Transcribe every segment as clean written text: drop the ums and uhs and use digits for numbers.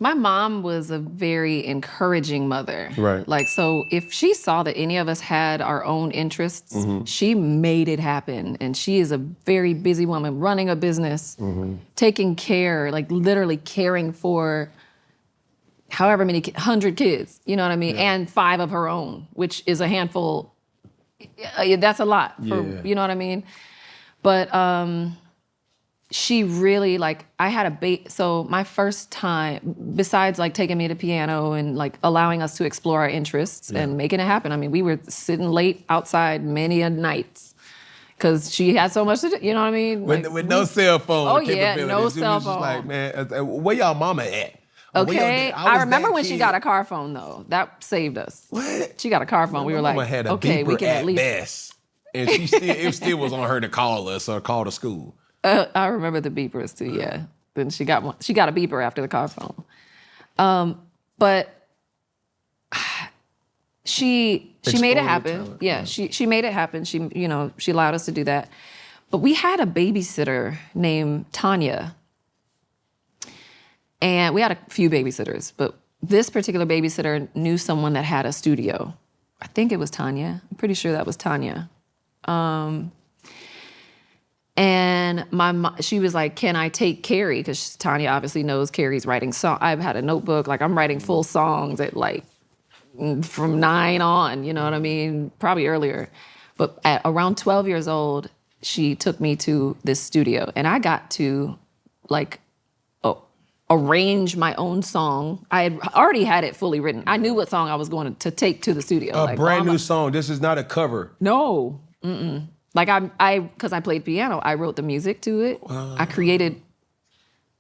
My mom was a very encouraging mother. Right. Like, so if she saw that any of us had our own interests, she made it happen. And she is a very busy woman, running a business, taking care, like literally caring for however many, 100 kids, you know what I mean? Yeah. And 5 of her own, which is a handful. That's a lot, for, you know what I mean? But she really, like, I had so my first time, besides like taking me to piano and like allowing us to explore our interests and making it happen. I mean, we were sitting late outside many a nights because she had so much to do, you know what I mean? With no cell phone. Oh yeah, capabilities. no It was cell just phone. like, man, where y'all mama at? Okay, I remember when she got a car phone though. That saved us. What? She got a car phone. We were Mama like, had a okay, we beeper can at least. best. And it still was on her to call us or call the school. I remember the beepers too. Yeah, then she got one. She got a beeper after the car phone. But she made it happen. Talent. Yeah, she made it happen. She allowed us to do that. But we had a babysitter named Tanya. And we had a few babysitters, but this particular babysitter knew someone that had a studio. I think it was Tanya. I'm pretty sure that was Tanya. And my mom, she was like, can I take Keri? Because Tanya obviously knows Keri's writing songs. I've had a notebook, like I'm writing full songs at like from 9 on, you know what I mean? Probably earlier. But at around 12 years old, she took me to this studio and I got to like, arrange my own song. I had already had it fully written. I knew what song I was going to take to the studio. A brand new song. This is not a cover. No. Mm-mm. Like because I played piano, I wrote the music to it. Wow.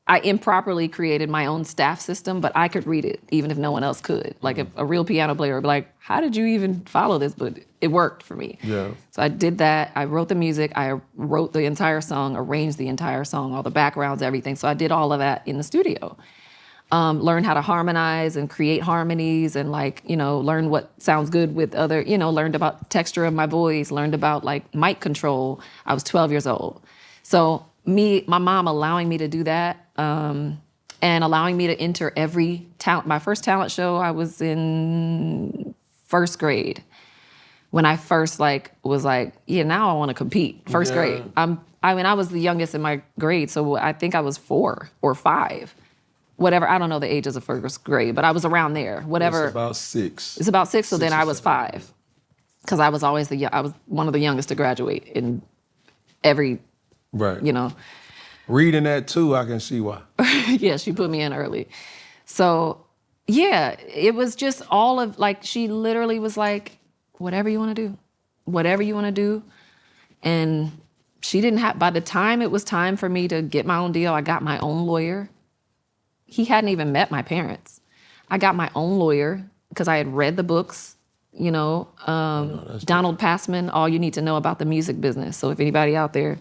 I improperly created my own staff system, but I could read it even if no one else could. Like if a real piano player would be like, how did you even follow this? But it worked for me. Yeah. So I did that. I wrote the music. I wrote the entire song, arranged the entire song, all the backgrounds, everything. So I did all of that in the studio. Learned how to harmonize and create harmonies and learn what sounds good with other, learned about texture of my voice, learned about like mic control. I was 12 years old. So my mom allowing me to do that and allowing me to enter every talent. My first talent show, I was in 1st grade. When I first was like, yeah, now I want to compete. 1st grade. I was the youngest in my grade, so I think I was 4 or 5. Whatever, I don't know the ages of 1st grade, but I was around there. Whatever. It's about 6. It's about 6, so then I was 5. Because I was always I was one of the youngest to graduate in every, right. Reading that too, I can see why. Yeah, she put me in early. So, yeah, it was just all of, she literally was like, whatever you want to do. Whatever you want to do. And she didn't have, by the time it was time for me to get my own deal, I got my own lawyer. He hadn't even met my parents. I got my own lawyer because I had read the books, Donald Passman, All You Need to Know About the Music Business. So if anybody out there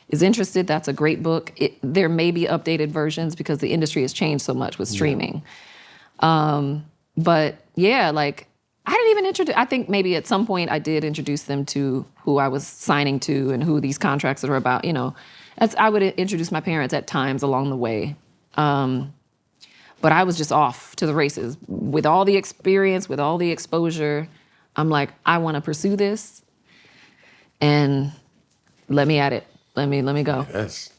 is interested, that's a great book. There may be updated versions because the industry has changed so much with streaming. But yeah, I didn't even introduce, I think maybe at some point I did introduce them to who I was signing to and who these contracts were about, I would introduce my parents at times along the way. But I was just off to the races. With all the experience, with all the exposure, I'm like, I want to pursue this and let me at it. Let me go. Yes.